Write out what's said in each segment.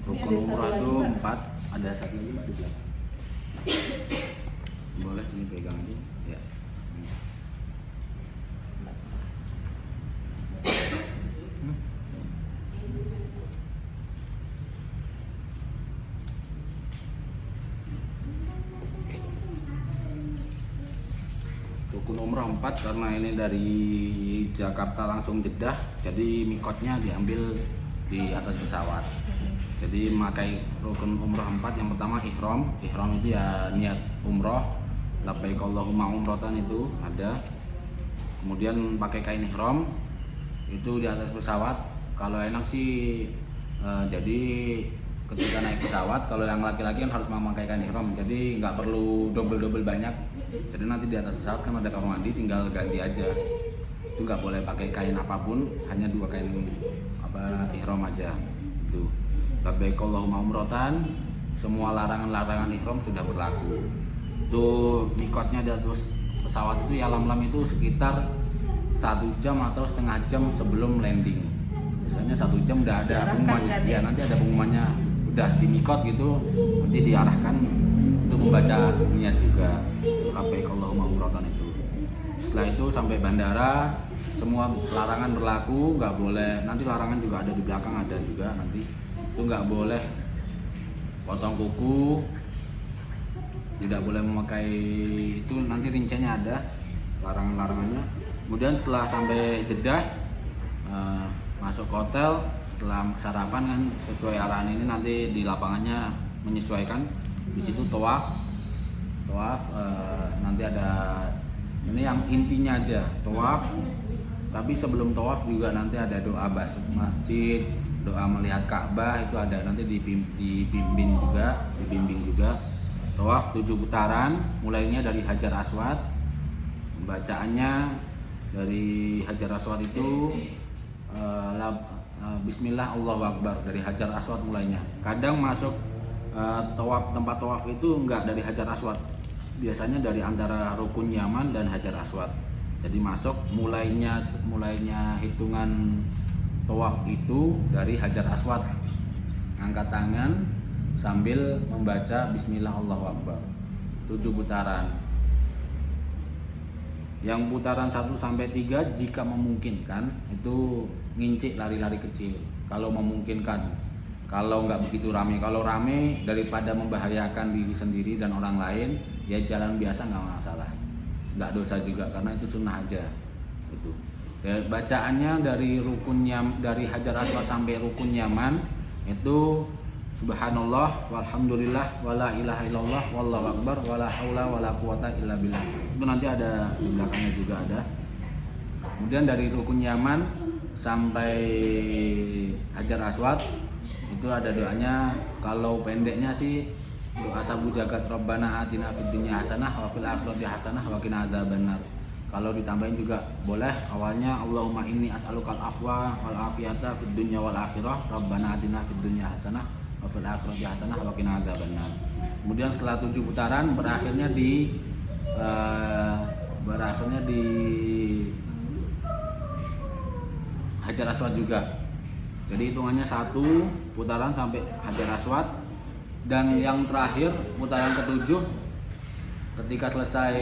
Rukun umrah itu 4, ada satu lagi Mbak di belakang. Boleh ini pegang aja. Ya. Rukun umrah 4 karena ini dari Jakarta langsung Jeddah, jadi mikotnya diambil di atas pesawat. Jadi memakai rukun umrah 4, yang pertama ihram. Ihram itu ya niat umrah, labbaik Allahumma umratan itu ada. Kemudian pakai kain ihram itu di atas pesawat. Kalau enak sih jadi ketika naik pesawat, kalau yang laki-laki kan harus memakai kain ihram, jadi nggak perlu double banyak. Jadi nanti di atas pesawat kan ada kamar mandi, tinggal ganti aja. Itu nggak boleh pakai kain apapun, hanya 2 kain ihram aja. Itu labbaik Allahumma umratan, semua larangan-larangan ihram sudah berlaku. Itu mikotnya di atas pesawat itu ya lam-lam itu sekitar 1 jam atau setengah jam sebelum landing. Biasanya 1 jam udah ada pengumumannya. Ya nanti ada pengumumannya, udah di mikot gitu, nanti diarahkan untuk membaca niat juga. Labbaik Allahumma umratan itu. Setelah itu sampai bandara, semua larangan berlaku, nggak boleh. Nanti larangan juga ada di belakang, ada juga nanti. Itu nggak boleh potong kuku, tidak boleh memakai, itu nanti rinciannya ada larangan-larangannya. Kemudian setelah sampai Jeddah, masuk ke hotel, setelah sarapan kan sesuai arahan ini, nanti di lapangannya menyesuaikan. Di situ tawaf, nanti ada ini yang intinya aja tawaf. Tapi sebelum tawaf juga nanti ada doa masuk masjid, doa melihat Ka'bah itu ada, nanti dibimbing juga. Tawaf 7 putaran, mulainya dari Hajar Aswad. Bacaannya dari Hajar Aswad itu Bismillah Allahu Akbar, dari Hajar Aswad mulainya. Kadang masuk tempat tawaf itu enggak dari Hajar Aswad, biasanya dari antara Rukun Yaman dan Hajar Aswad. Jadi masuk mulainya hitungan tawaf itu dari Hajar Aswad, angkat tangan sambil membaca Bismillah Allahu Akbar, 7 putaran. Yang putaran 1 sampai 3 jika memungkinkan itu ngincik lari-lari kecil kalau memungkinkan. Kalau nggak begitu rame, kalau rame daripada membahayakan diri sendiri dan orang lain, ya jalan biasa nggak masalah, nggak dosa juga karena itu sunnah aja. Itu bacaannya dari Hajar Aswad sampai Rukun Yaman itu Subhanallah walhamdulillah wala ilaha illallah wallahu akbar wala haula wala quwata illa billah. Itu nanti ada di belakangnya juga ada. Kemudian dari Rukun Yaman sampai Hajar Aswad itu ada doanya. Kalau pendeknya sih doa sabu jagat Rabbana atina fid dunya hasanah wa fil akhirati hasanah wa qina adzabannar. Kalau ditambahin juga boleh, awalnya Allahumma inni as'alukal afwa wal afiyata fid dunya wal akhirah Rabbana atina fid dunya hasanah wa fil akhirati hasanah wa qina adzabannar. Kemudian setelah 7 putaran berakhirnya di Hajar Aswad juga. Jadi hitungannya 1 putaran sampai Hajar Aswad, dan yang terakhir putaran ke-7, ketika selesai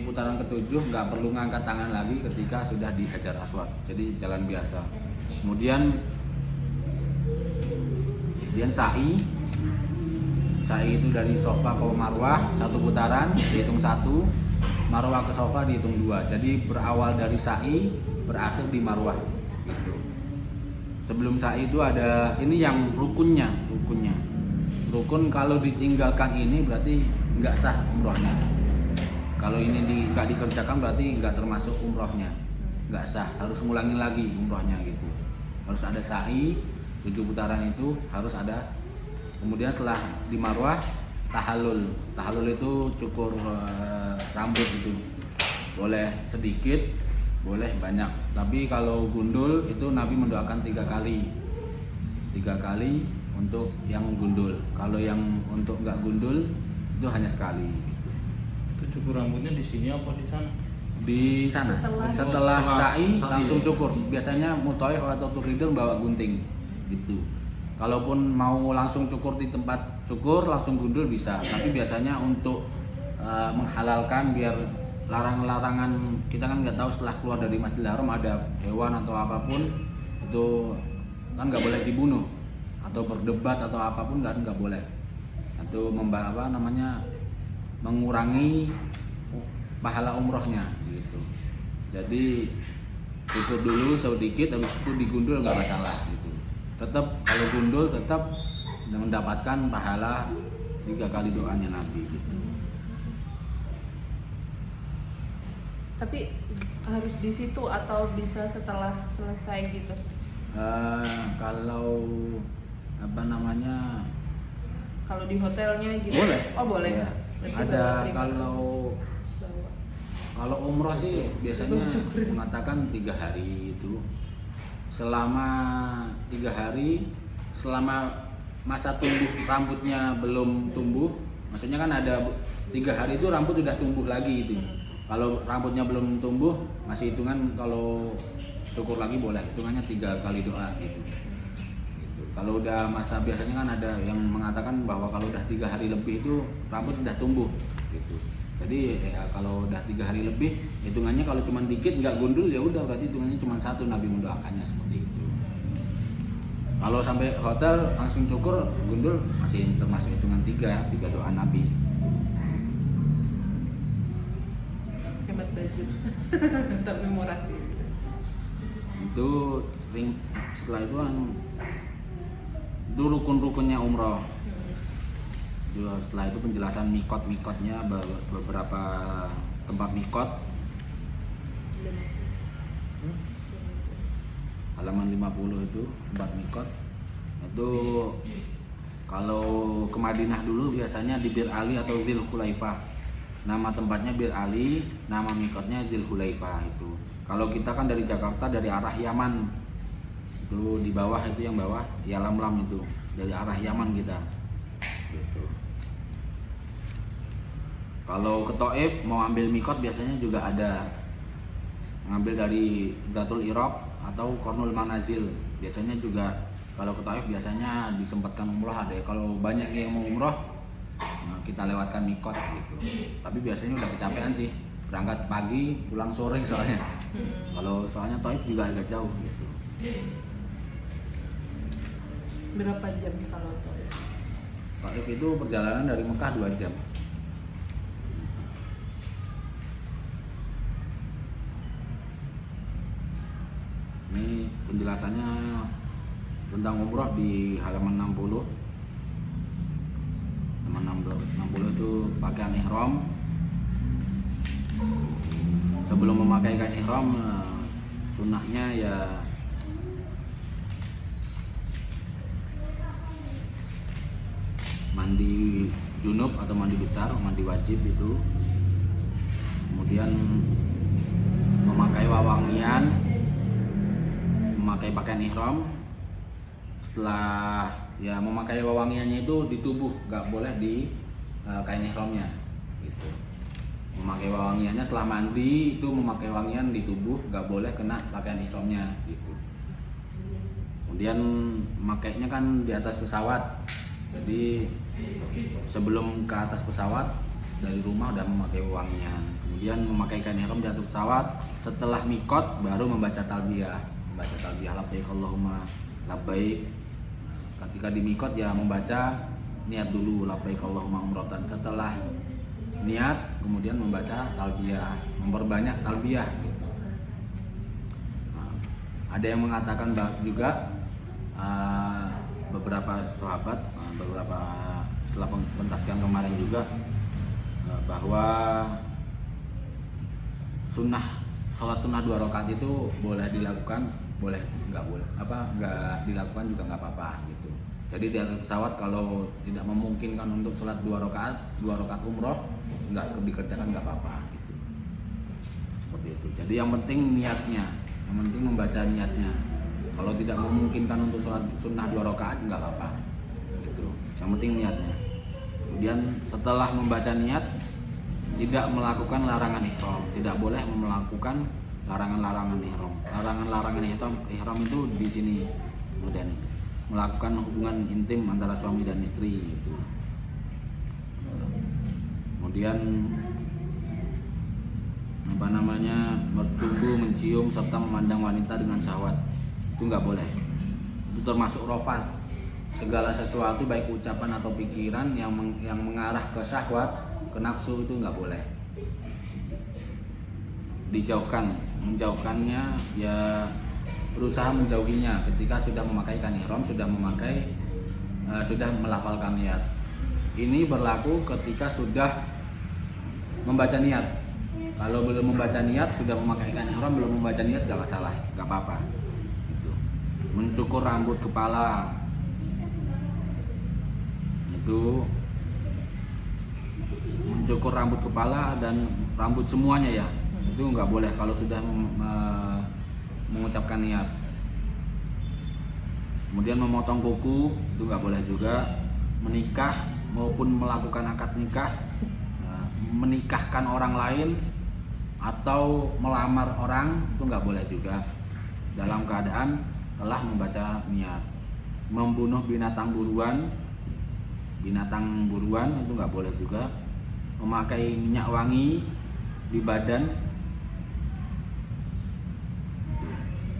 putaran ke-7 nggak perlu ngangkat tangan lagi ketika sudah di Hajar Aswad, jadi jalan biasa. Kemudian sa'i itu dari Sofa ke Marwah 1 putaran dihitung 1, Marwah ke Sofa dihitung 2. Jadi berawal dari sa'i, berakhir di Marwah gitu. Sebelum sa'i itu ada ini yang rukunnya. Rukun kalau ditinggalkan ini berarti nggak sah umrohnya. Kalau ini nggak dikerjakan berarti nggak termasuk umrohnya, nggak sah, harus ngulangin lagi umrohnya gitu. Harus ada sa'i 7 putaran itu harus ada. Kemudian setelah di Marwah tahallul itu cukur rambut itu, boleh sedikit, boleh banyak. Tapi kalau gundul itu Nabi mendoakan 3 kali untuk yang gundul. Kalau yang untuk nggak gundul itu hanya sekali gitu. Itu cukur rambutnya di sini apa di sana? Di sana. Setelah sa'i langsung cukur. Biasanya muthaif atau turidin bawa gunting gitu. kalaupun mau langsung cukur di tempat cukur langsung gundul bisa, tapi biasanya untuk menghalalkan biar larangan-larangan kita kan nggak tahu setelah keluar dari Masjidil Haram ada hewan atau apapun itu kan nggak boleh dibunuh atau berdebat atau apapun nggak boleh, itu mengurangi pahala umrohnya gitu. Jadi cukur dulu sedikit, habis itu digundul nggak masalah gitu. Tetap kalau gundul tetap mendapatkan pahala 3 kali doanya Nabi gitu. Tapi harus di situ atau bisa setelah selesai gitu? Kalau Kalau di hotelnya gitu? boleh. Oh boleh. Ya. Berarti Ada bawa bawa. kalau umroh sih biasanya mengatakan 3 hari itu. Selama 3 hari, selama masa tumbuh rambutnya belum tumbuh, maksudnya kan ada 3 hari itu rambut udah tumbuh lagi itu. Kalau rambutnya belum tumbuh, masih hitungan kalau cukur lagi boleh, hitungannya 3 kali doa gitu. Kalau udah masa biasanya kan ada yang mengatakan bahwa kalau udah 3 hari lebih itu rambut udah tumbuh gitu. Jadi ya, kalau udah 3 hari lebih hitungannya kalau cuma dikit nggak gundul ya udah berarti hitungannya cuma 1 Nabi mendoakannya seperti itu. Kalau sampai hotel langsung cukur gundul masih termasuk hitungan 3 doa Nabi. Hemat budget. Termemorasi. Itu setelah itu kan itu rukun-rukunnya umroh. Setelah itu penjelasan mikotnya beberapa tempat mikot. Halaman 50 itu tempat mikot. Itu kalau ke Madinah dulu biasanya di Bir Ali atau Dzul Khulaifah. Nama tempatnya Bir Ali, nama mikotnya Dzul Khulaifah itu. Kalau kita kan dari Jakarta dari arah Yaman, itu di bawah itu yang bawah ya Lam itu dari arah Yaman kita gitu. Kalau ke Taif mau ambil mikot biasanya juga ada ngambil dari Datul Iraq atau Kornul Manazil. Biasanya juga kalau ke Taif biasanya disempatkan umroh ada. Kalau banyak yang mau umroh nah kita lewatkan mikot gitu. Tapi biasanya udah kecapean sih. Berangkat pagi pulang sore soalnya. Kalau soalnya Taif juga agak jauh gitu. Berapa jam kalau Taif? Taif itu perjalanan dari Mekah 2 jam. Ini penjelasannya tentang umroh di halaman 60. Halaman 60 itu pakaian ihram. Sebelum memakai kain ihram sunnahnya ya mandi junub atau mandi besar, mandi wajib itu. Kemudian memakai wawangian, memakai pakaian ihram. Setelah ya memakai wawangiannya itu di tubuh, nggak boleh di kain ihramnya gitu. Memakai wawangiannya setelah mandi itu memakai wangian di tubuh, nggak boleh kena pakaian ihramnya gitu. Kemudian makainya kan di atas pesawat. Jadi sebelum ke atas pesawat dari rumah udah memakai wangian. Kemudian memakai kain ihram di atas pesawat. Setelah mikot baru membaca talbiyah. Labbaik Allahumma labbaik. Ketika di mikot ya membaca niat dulu labbaik Allahumma umratan. Setelah niat kemudian membaca talbiyah, memperbanyak talbiyah gitu. Nah, ada yang mengatakan juga beberapa sahabat setelah pentaskan kemarin juga bahwa sholat sunnah 2 rakaat itu boleh dilakukan, nggak dilakukan juga nggak apa-apa gitu. Jadi di atas pesawat kalau tidak memungkinkan untuk sholat 2 rakaat umroh nggak dikerjakan nggak apa-apa gitu. Seperti itu. Jadi yang penting niatnya, yang penting membaca niatnya. Kalau tidak memungkinkan untuk sholat sunnah 2 rakaat nggak apa-apa gitu. Yang penting niatnya. Kemudian setelah membaca niat tidak melakukan larangan ihram, tidak boleh melakukan larangan-larangan ihram. Larangan-larangan ihram itu di sini kemudian melakukan hubungan intim antara suami dan istri gitu. Kemudian bertubuh, mencium serta memandang wanita dengan syahwat, itu nggak boleh. Itu termasuk rofas. Segala sesuatu baik ucapan atau pikiran yang mengarah ke syahwat, ke nafsu, itu nggak boleh. Dijauhkan, menjauhkannya ya berusaha menjauhinya ketika sudah memakai ihram, sudah melafalkan niat. Ini berlaku ketika sudah membaca niat. Kalau belum membaca niat, sudah memakai ihram, belum membaca niat, gak masalah, gak apa-apa. Itu. Mencukur rambut kepala, itu mencukur rambut kepala dan rambut semuanya ya, itu nggak boleh kalau sudah mengucapkan niat. Kemudian memotong kuku itu nggak boleh juga. Menikah maupun melakukan akad nikah, menikahkan orang lain atau melamar orang itu nggak boleh juga dalam keadaan telah membaca niat. Membunuh binatang buruan itu nggak boleh juga. Memakai minyak wangi di badan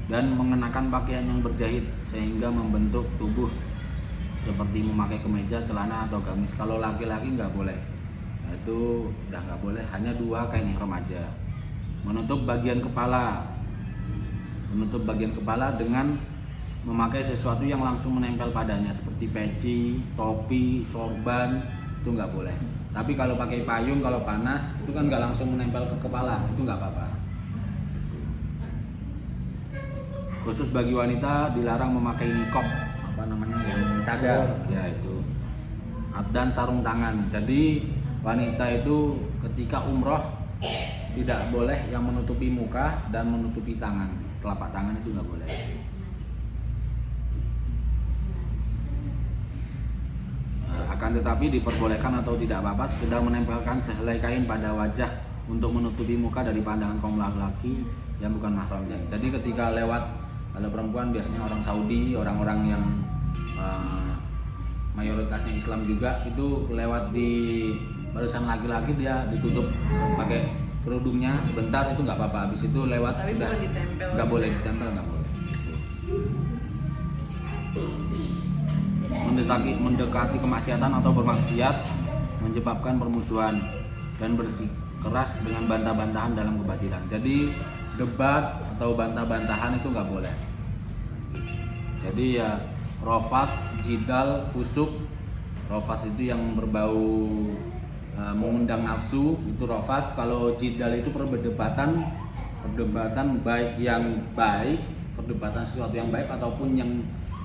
dan mengenakan pakaian yang berjahit sehingga membentuk tubuh seperti memakai kemeja, celana atau gamis. Kalau laki-laki nggak boleh, itu udah nggak boleh, hanya 2 kain ihram aja. Menutup bagian kepala dengan memakai sesuatu yang langsung menempel padanya seperti peci, topi, sorban, itu nggak boleh. Tapi kalau pakai payung, kalau panas itu kan nggak langsung menempel ke kepala, itu nggak apa-apa. Khusus bagi wanita dilarang memakai niqab, yang cadar, ya itu, dan sarung tangan. Jadi wanita itu ketika umroh tidak boleh yang menutupi muka dan menutupi tangan, telapak tangan itu nggak boleh. Akan tetapi diperbolehkan atau tidak apa-apa sekedar menempelkan sehelai kain pada wajah untuk menutupi muka dari pandangan kaum laki-laki yang bukan mahramnya. Jadi ketika lewat, kalau perempuan biasanya orang Saudi, orang-orang yang mayoritasnya Islam juga, itu lewat di barisan laki-laki dia ditutup pakai kerudungnya sebentar, itu nggak apa-apa. Habis itu lewat tapi sudah nggak boleh ditempel, nggak boleh. Mendekati kemaksiatan atau bermaksiat menyebabkan permusuhan dan bersikeras dengan bantah-bantahan dalam kebatilan. Jadi debat atau bantah-bantahan itu nggak boleh. Jadi ya rofas, jidal, fusuk. Rofas itu yang berbau mengundang nafsu, itu rofas. Kalau jidal itu perdebatan baik yang baik, perdebatan sesuatu yang baik ataupun yang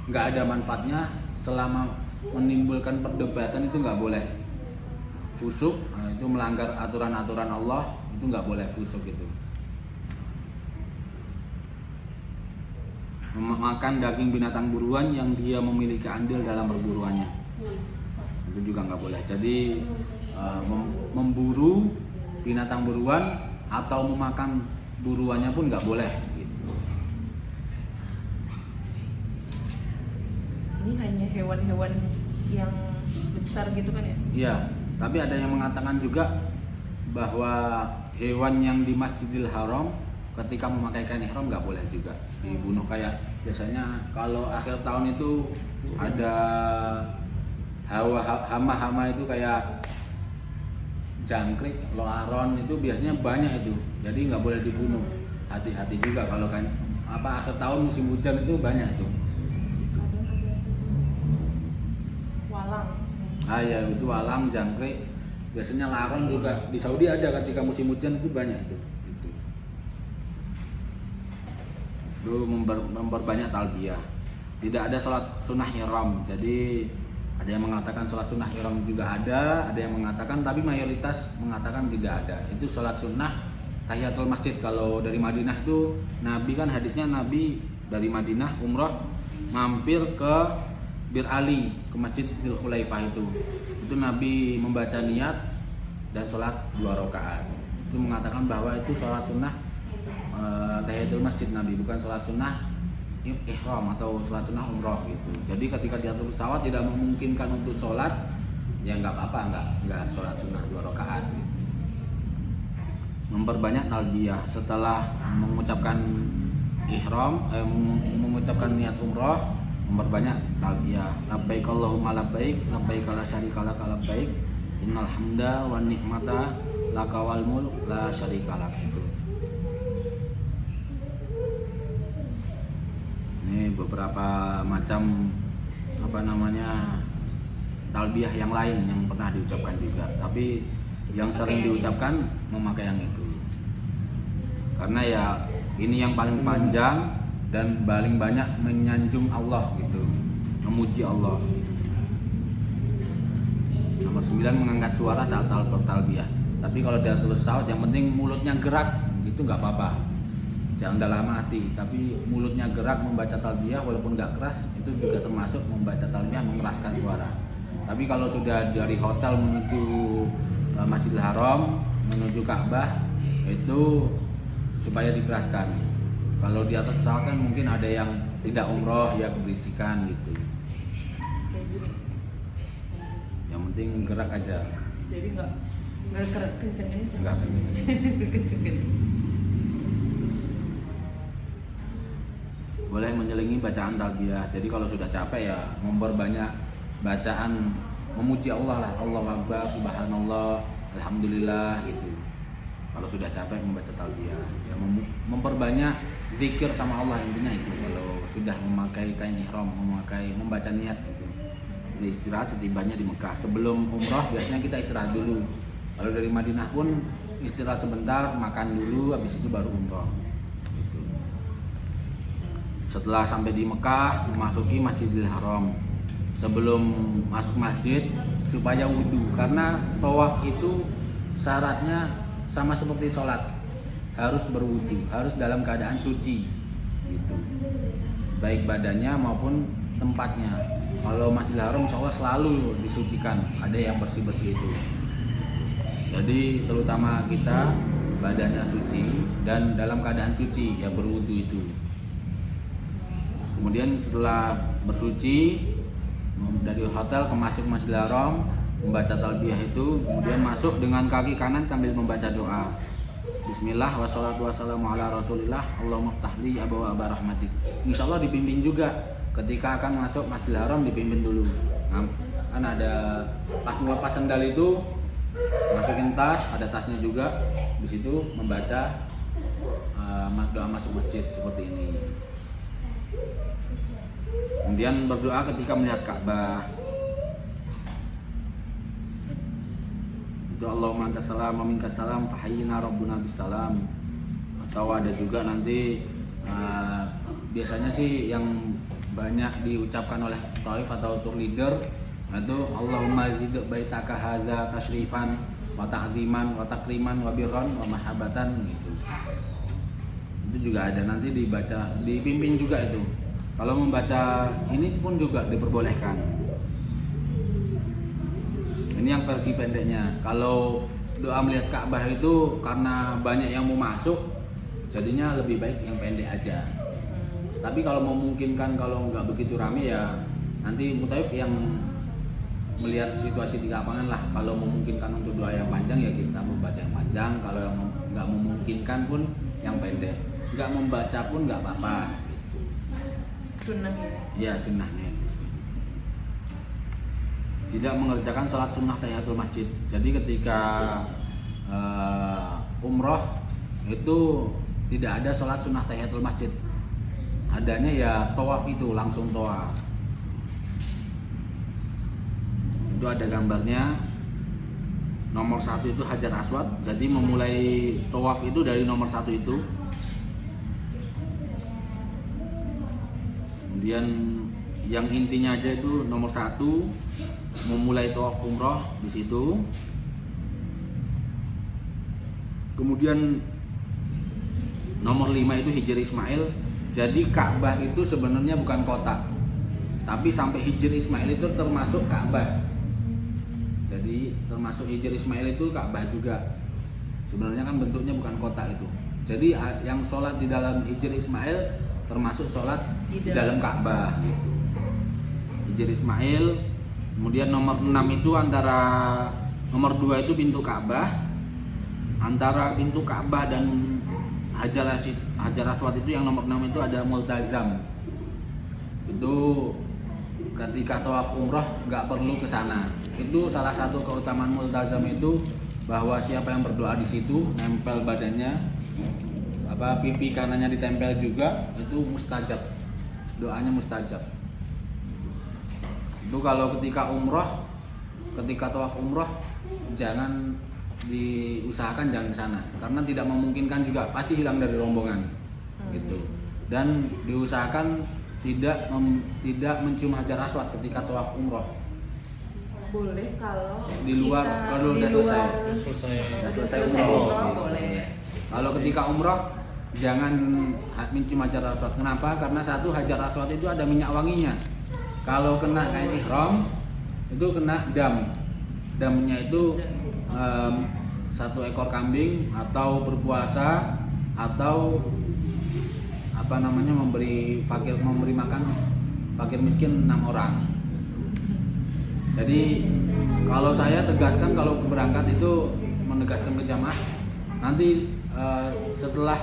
nggak ada manfaatnya, selama menimbulkan perdebatan itu nggak boleh. Fusuk itu melanggar aturan-aturan Allah, itu nggak boleh fusuk itu. Memakan daging binatang buruan yang dia memiliki andil dalam perburuannya, itu juga nggak boleh. Jadi memburu binatang buruan atau memakan buruannya pun nggak boleh gitu. Ini hanya hewan-hewan yang besar gitu kan ya? Iya, tapi ada yang mengatakan juga bahwa hewan yang di Masjidil Haram ketika memakai kain ihram nggak boleh juga dibunuh. Kayak biasanya kalau akhir tahun itu ada hama-hama itu kayak jangkrik, loaron, itu biasanya banyak itu. Jadi nggak boleh dibunuh. Hati-hati juga kalau kan akhir tahun musim hujan itu banyak itu. Walang. Ya itu walang, jangkrik. Biasanya laron juga di Saudi ada ketika musim hujan itu banyak itu. Itu memperbanyak talbiyah. Tidak ada sholat sunnah ihram. Jadi ada yang mengatakan sholat sunnah ihram juga ada yang mengatakan, tapi mayoritas mengatakan tidak ada. Itu sholat sunnah tahiyatul masjid. Kalau dari Madinah itu Nabi kan hadisnya, Nabi dari Madinah umrah mampir ke Bir Ali, ke Masjidil Khulaifah itu Nabi membaca niat dan sholat 2 rakaat. Itu mengatakan bahwa itu sholat sunnah tahiyatul masjid Nabi, bukan sholat sunnah ihram atau sholat sunnah umroh gitu. Jadi ketika di atas pesawat tidak memungkinkan untuk sholat, ya nggak apa-apa, nggak sholat sunnah 2 rakaat. Gitu. Memperbanyak talbiyah setelah mengucapkan ihram, mengucapkan niat umroh, memperbanyak talbiyah. Labbaik Allahumma labbaik, labbaik la syarika lak labbaik, innal hamda wan ni'mata laka wal mulk la syarika lak. Itu. Ini beberapa macam talbiyah yang lain yang pernah diucapkan juga, tapi yang sering diucapkan memakai yang itu karena ya ini yang paling panjang dan paling banyak menyanjung Allah gitu, memuji Allah. Nomor 9, mengangkat suara saat bertalbiyah. Tapi kalau di atas pesawat yang penting mulutnya gerak gitu, nggak apa-apa, jangan dalam hati, tapi mulutnya gerak membaca talbiyah walaupun nggak keras, itu juga termasuk membaca talbiyah, mengeraskan suara. Tapi kalau sudah dari hotel menuju Masjidil Haram, menuju Ka'bah, itu supaya dikeraskan. Kalau di atas pesawat kan mungkin ada yang tidak umroh, ya keberisikan gitu. Yang penting gerak aja. Jadi nggak kenceng-kenceng. Nggak kenceng. Boleh menyelingi bacaan talbiyah. Jadi kalau sudah capek ya memperbanyak bacaan memuji Allah lah, Allahu Akbar, Subhanallah, Alhamdulillah gitu. Kalau sudah capek membaca talbiyah, ya memperbanyak zikir sama Allah, intinya itu. Kalau sudah memakai kain ihram, membaca niat itu. Jadi istirahat setibanya di Mekah. Sebelum umroh biasanya kita istirahat dulu. Kalau dari Madinah pun istirahat sebentar, makan dulu, habis itu baru umroh. Gitu. Setelah sampai di Mekah, memasuki Masjidil Haram. Sebelum masuk masjid supaya wudhu, karena tawaf itu syaratnya sama seperti sholat, harus berwudhu, harus dalam keadaan suci gitu, baik badannya maupun tempatnya. Kalau Masjidil Haram insya Allah selalu disucikan, ada yang bersih-bersih itu. Jadi terutama kita badannya suci dan dalam keadaan suci, ya berwudhu itu. Kemudian setelah bersuci dari hotel ke Masjidil Haram, membaca talbiyah itu, kemudian masuk dengan kaki kanan sambil membaca doa. Bismillah wassalatu wassalamu ala rasulillah, Allahumma ftahli abwaaba rahmatik. Insyaallah dipimpin juga ketika akan masuk Masjidil Haram, dipimpin dulu. Nah, kan ada pas melepas sandal itu masukin tas, ada tasnya juga. Di situ membaca doa masuk masjid seperti ini. Kemudian berdoa ketika melihat Ka'bah. Itu Allahumma antas salam wa minkas salam fahayyina rabbuna bisalam. Atau ada juga nanti biasanya sih yang banyak diucapkan oleh taif atau tour leader, itu Allahumma zid baitaka hadza tasyrifan wa ta'ziman wa takriman wa birran wa mahabbatan gitu. Itu juga ada nanti dibaca, dipimpin juga itu. Kalau membaca ini pun juga diperbolehkan. Ini yang versi pendeknya. Kalau doa melihat Ka'bah itu karena banyak yang mau masuk, jadinya lebih baik yang pendek aja. Tapi kalau memungkinkan, kalau nggak begitu rame ya nanti mutaif yang melihat situasi di lapangan lah. Kalau memungkinkan untuk doa yang panjang ya kita membaca yang panjang. Kalau yang nggak memungkinkan pun yang pendek. Nggak membaca pun nggak apa-apa. Sunnahnya. Ya sunnahnya. Tidak mengerjakan sholat sunnah tahiyatul masjid. Jadi ketika umroh itu tidak ada sholat sunnah tahiyatul masjid. Adanya ya tawaf, itu langsung tawaf. Itu ada gambarnya. Nomor 1 itu Hajar Aswad. Jadi memulai tawaf itu dari nomor 1 itu. Kemudian yang intinya aja itu nomor 1 memulai tawaf umroh di situ. Kemudian nomor 5 itu Hijr Ismail. Jadi Ka'bah itu sebenarnya bukan kota, tapi sampai Hijr Ismail itu termasuk Ka'bah. Jadi termasuk Hijr Ismail itu Ka'bah juga. Sebenarnya kan bentuknya bukan kota itu. Jadi yang sholat di dalam Hijr Ismail termasuk sholat Di di dalam Ka'bah gitu. Hijr Ismail. Kemudian nomor 6 itu antara nomor 2 itu pintu Ka'bah. Antara pintu Ka'bah dan Hajar Aswad itu yang nomor 6 itu ada multazam. Itu ketika tawaf umroh nggak perlu ke sana. Itu salah satu keutamaan multazam itu bahwa siapa yang berdoa di situ nempel badannya, pipi kanannya ditempel juga, itu mustajab, doanya mustajab. Itu kalau ketika umroh, ketika tawaf umroh jangan diusahakan jangan ke sana karena tidak memungkinkan juga, pasti hilang dari rombongan gitu. Dan diusahakan tidak mencium Hajar Aswad ketika tawaf umroh. Boleh kalau Di luar, kita kalau di udah selesai. luar- Selesai umroh. boleh. Kalau ketika umroh jangan mencium Hajar Aswad. Kenapa? Karena satu, Hajar Aswad itu ada minyak wanginya. Kalau kena kain ihram itu kena dam. Damnya itu 1 ekor kambing atau berpuasa atau memberi makan fakir miskin 6 orang. Jadi kalau saya tegaskan, kalau berangkat itu menegaskan ke jamaah nanti setelah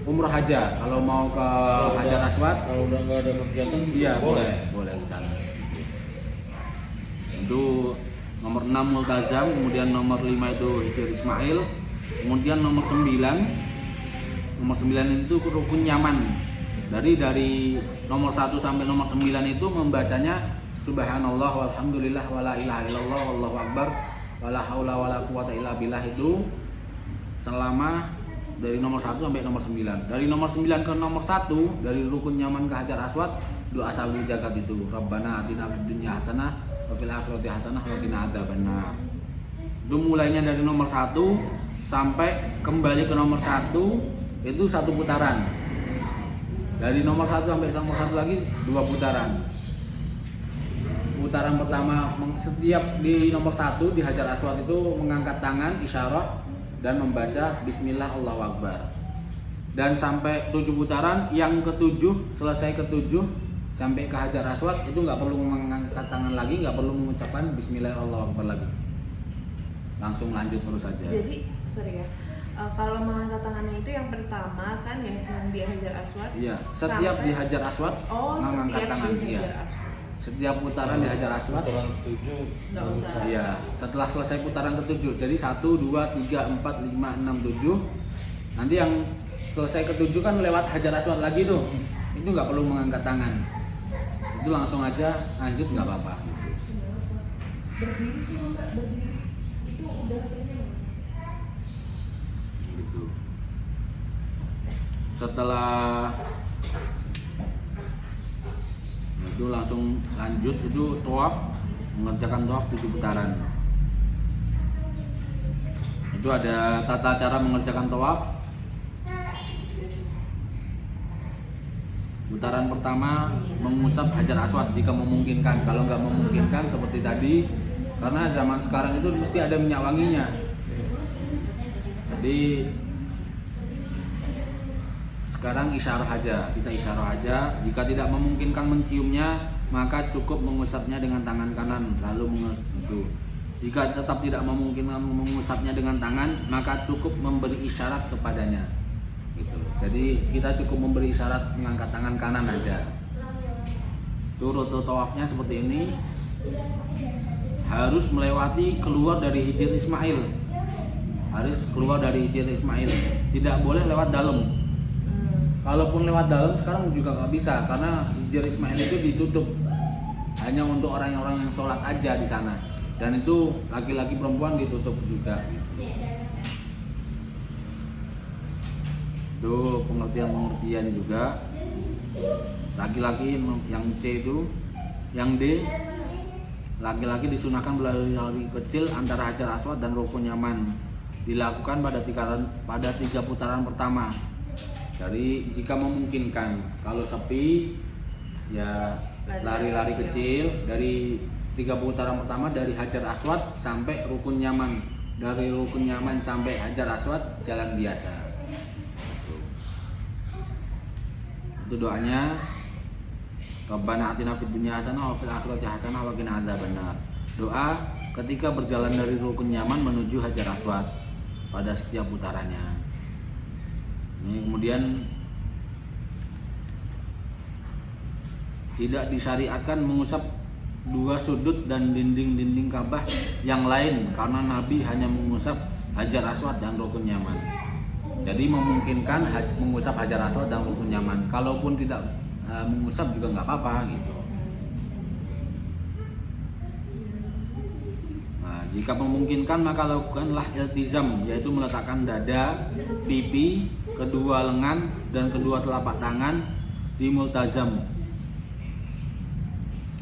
umroh aja, kalau mau ke Hajar Aswad, Kalau udah nggak ada kegiatan, iya boleh ke sana. Itu nomor 6 multazam, kemudian nomor 5 itu Hijr Ismail, kemudian nomor 9 itu rukun nyaman. Dari nomor 1 sampai nomor 9 itu membacanya subhanallah walhamdulillah wala ilaha illallah wallahu akbar wala haula wala quwata illa billah, itu selama dari nomor 1 sampai nomor 9. Dari nomor 9 ke nomor 1, dari rukun nyaman ke Hajar Aswad, doa sabul zakat itu Rabbana atina fid dunya hasanah wa fil akhirati hasanah wa qina adzabannar. Itu mulainya dari nomor 1 sampai kembali ke nomor 1 itu 1 putaran. Dari nomor 1 sampai nomor 1 lagi 2 putaran. Putaran pertama setiap di nomor 1 di Hajar Aswad itu mengangkat tangan isyarah dan membaca bismillah Allahu akbar. Dan sampai 7 putaran, yang ke-7 selesai ke-7 sampai ke Hajar Aswad itu nggak perlu mengangkat tangan lagi, nggak perlu mengucapkan bismillah Allahu akbar lagi. Langsung lanjut terus saja. Jadi, sorry ya. Kalau mengangkat tangannya itu yang pertama kan yang di Hajar Aswad. Iya, setiap di Hajar Aswad mengangkat tangan. Iya. Setiap putaran di Hajar Aswad. Putaran 7 Nggak usah. Iya, setelah selesai putaran ke-7. Jadi 1 2 3 4 5 6 7. Nanti yang selesai ke-7 kan lewat Hajar Aswad lagi tuh. Itu nggak perlu mengangkat tangan. Itu langsung aja lanjut, nggak apa-apa. Berdiri itu udah Gitu. Setelah itu langsung lanjut itu tawaf, mengerjakan tawaf 7 putaran. Itu ada tata cara mengerjakan tawaf. Putaran pertama mengusap Hajar Aswad jika memungkinkan. Kalau nggak memungkinkan seperti tadi, karena zaman sekarang itu mesti ada minyak wanginya. Jadi sekarang isyarah aja, kita isyarah aja. Jika tidak memungkinkan menciumnya, maka cukup mengusapnya dengan tangan kanan lalu itu. Jika tetap tidak memungkinkan mengusapnya dengan tangan, maka cukup memberi isyarat kepadanya. Gitu. Jadi kita cukup memberi isyarat mengangkat tangan kanan aja. Itu rute tawafnya seperti ini. Harus melewati keluar dari Hijr Ismail. Harus keluar dari Hijr Ismail. Tidak boleh lewat dalam. Kalaupun lewat dalam sekarang juga nggak bisa karena Hijr Ismail itu ditutup hanya untuk orang-orang yang sholat aja di sana, dan itu laki-laki perempuan ditutup juga. Itu pengertian juga. Laki-laki yang C itu, yang D, laki-laki disunahkan berlari kecil antara Hajar Aswad dan Rukun Yaman. Dilakukan pada 3 putaran pertama. Jadi jika memungkinkan, kalau sepi ya lari-lari kecil dari 3 putaran pertama dari Hajar Aswad sampai Rukun Yaman. Dari Rukun Yaman sampai Hajar Aswad jalan biasa. Itu doanya. Rabbana atina fid dunya hasanah wa fil akhirati hasanah wa qina adzabannar. Doa ketika berjalan dari Rukun Yaman menuju Hajar Aswad pada setiap putarannya. Ini kemudian tidak disyariatkan mengusap dua sudut dan dinding-dinding Ka'bah yang lain karena Nabi hanya mengusap Hajar Aswad dan Rukun Yaman. Jadi memungkinkan mengusap Hajar Aswad dan Rukun Yaman. Kalaupun tidak mengusap juga nggak apa-apa gitu. Nah, jika memungkinkan maka lakukanlah iltizam, yaitu meletakkan dada, pipi, kedua lengan dan kedua telapak tangan di multazam.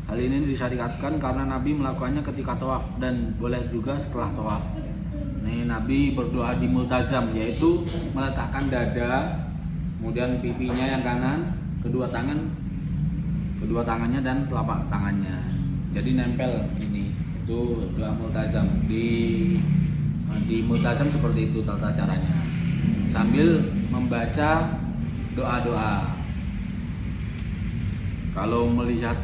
Hal ini disyariatkan karena Nabi melakukannya ketika tawaf dan boleh juga setelah tawaf. Nih, Nabi berdoa di multazam, yaitu meletakkan dada, kemudian pipinya yang kanan, kedua tangannya dan telapak tangannya. Jadi nempel ini. Itu doa multazam. Di multazam seperti itu tata caranya. Sambil membaca doa-doa. Kalau melihat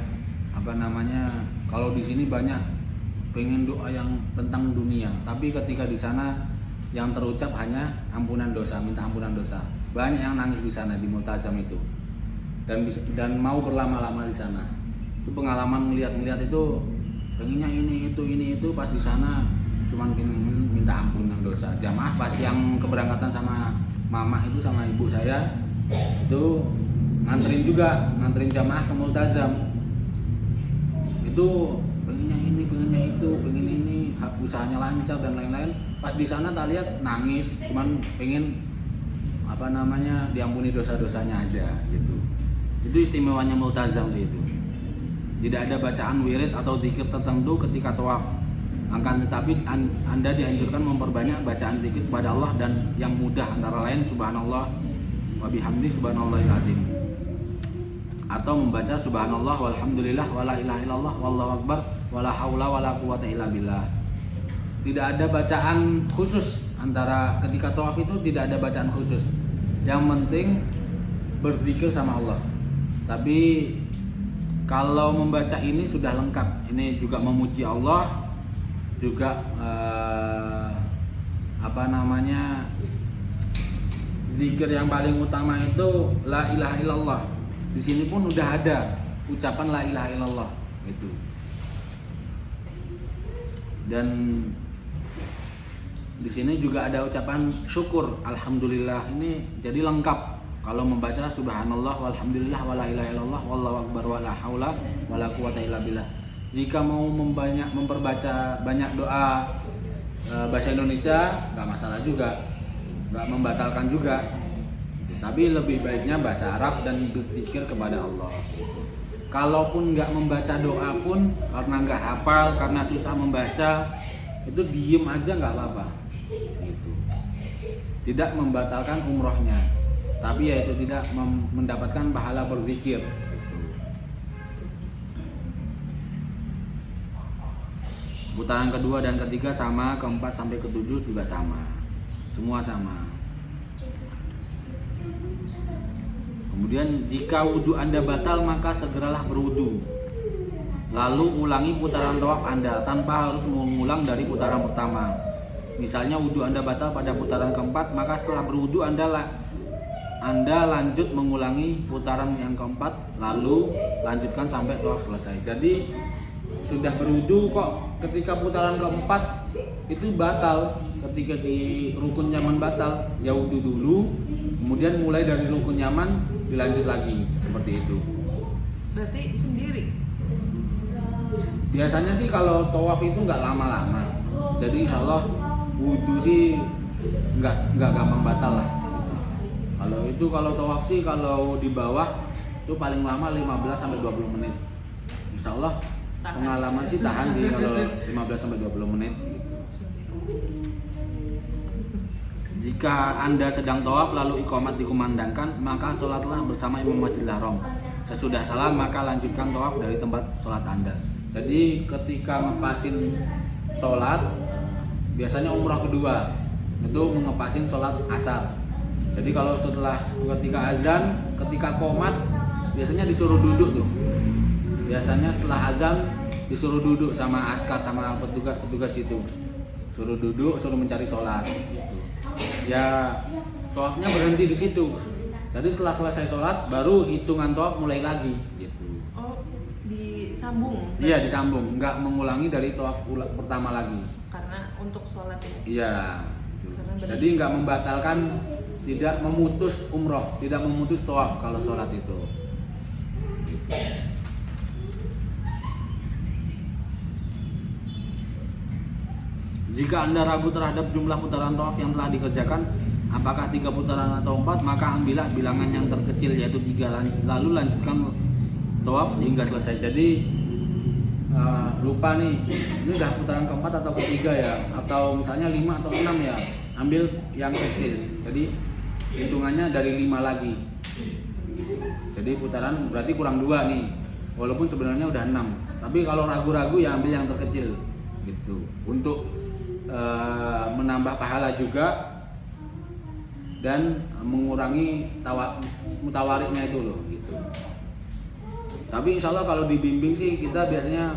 kalau di sini banyak pengen doa yang tentang dunia, tapi ketika di sana yang terucap hanya ampunan dosa, minta ampunan dosa. Banyak yang nangis di sana di multazam itu. Dan mau berlama-lama di sana. Itu pengalaman melihat itu pengennya ini itu pas di sana cuman pengen minta ampunan dosa. Jamaah pas yang keberangkatan sama mama itu sama ibu saya itu nganterin jamaah ke multazam. Itu pengennya ini, pengennya itu, pengen ini, usahanya lancar dan lain-lain. Pas di sana tak lihat nangis, cuman pengen diampuni dosa-dosanya aja gitu. Itu istimewanya multazam sih itu. Tidak ada bacaan wirid atau zikir tertentu ketika tawaf. Akan tetapi Anda dianjurkan memperbanyak bacaan zikir kepada Allah dan yang mudah antara lain subhanallah wa bihamdi subhanallahil azim. Atau membaca subhanallah walhamdulillah wala ilaha illallah wallahu akbar wala haula wala quwata illa billah. Tidak ada bacaan khusus antara ketika tawaf itu, tidak ada bacaan khusus. Yang penting berzikir sama Allah. Tapi kalau membaca ini sudah lengkap. Ini juga memuji Allah, juga zikir yang paling utama itu la ilaha illallah. Di sini pun udah ada ucapan la ilaha illallah itu. Dan di sini juga ada ucapan syukur alhamdulillah. Ini jadi lengkap. Kalau membaca subhanallah walhamdulillah wala ilaha illallah wallahu akbar wala haula wala quwata illa billah. Jika mau memperbaca banyak doa bahasa Indonesia nggak masalah juga, nggak membatalkan juga. Tapi lebih baiknya bahasa Arab dan berzikir kepada Allah. Kalaupun nggak membaca doa pun karena nggak hafal, karena susah membaca, itu diem aja nggak apa-apa. Gitu. Tidak membatalkan umrohnya, tapi yaitu tidak mendapatkan pahala berzikir. Gitu. Putaran kedua dan ketiga sama, keempat sampai ketujuh juga sama, semua sama. Kemudian jika wudhu Anda batal maka segeralah berwudhu. Lalu ulangi putaran tawaf Anda tanpa harus mengulang dari putaran pertama. Misalnya wudhu Anda batal pada putaran keempat, maka setelah berwudhu Anda lanjut mengulangi putaran yang keempat, lalu lanjutkan sampai tawaf selesai. Jadi sudah berwudhu kok ketika putaran keempat itu batal, ketika di Rukun Yaman batal, ya wudhu dulu, kemudian mulai dari Rukun Yaman dilanjut lagi, seperti itu. Berarti sendiri? Biasanya sih kalau tawaf itu nggak lama-lama, jadi insya Allah wudhu sih nggak gampang batal lah. Gitu. Kalau tawaf sih kalau di bawah itu paling lama 15 sampai 20 menit. Insya Allah pengalaman sih tahan sih kalau 15 sampai 20 menit. Gitu. Jika Anda sedang tawaf lalu iqamat dikumandangkan, maka sholatlah bersama Imam Masjidil Haram. Sesudah salam maka lanjutkan tawaf dari tempat sholat Anda. Jadi ketika ngepasin sholat, biasanya umrah kedua itu mengepasin sholat asar. Jadi kalau ketika azan, ketika qomat biasanya disuruh duduk tuh. Biasanya setelah azan disuruh duduk sama askar sama petugas-petugas itu. Suruh duduk, suruh mencari sholat. Gitu. Ya tawafnya berhenti di situ. Jadi setelah selesai sholat baru hitungan tawaf mulai lagi gitu. Oh, disambung? Iya disambung, nggak mengulangi dari tawaf pertama lagi. Karena untuk sholat ya? Iya. Gitu. Karena Jadi nggak membatalkan, tidak memutus umroh, tidak memutus tawaf kalau sholat itu. Gitu. Jika Anda ragu terhadap jumlah putaran tawaf yang telah dikerjakan, apakah 3 putaran atau 4, maka ambillah bilangan yang terkecil yaitu 3, lalu lanjutkan tawaf hingga selesai. Jadi lupa nih, ini udah putaran keempat atau ketiga ya, atau misalnya 5 atau 6 ya, ambil yang kecil. Jadi hitungannya dari 5 lagi. Jadi putaran berarti kurang 2 nih, walaupun sebenarnya udah 6. Tapi kalau ragu-ragu ya ambil yang terkecil gitu. Untuk menambah pahala juga dan mengurangi mutawaridnya itu loh gitu. Tapi insya Allah kalau dibimbing sih kita biasanya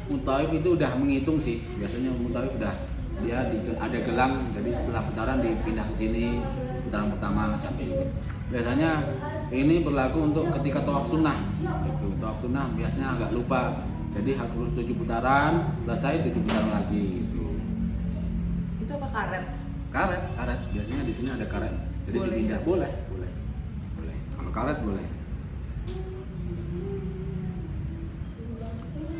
mutaif itu udah menghitung sih. Biasanya mutaif udah dia ada gelang, jadi setelah putaran dipindah ke sini, putaran pertama sampai gitu. Biasanya ini berlaku untuk ketika tawaf sunnah gitu. Tawaf sunnah biasanya agak lupa, jadi harus 7 putaran, selesai 7 putaran lagi gitu. Itu apa karet? Karet. Biasanya di sini ada karet. Jadi Boleh. dipindah boleh. Kalau karet boleh.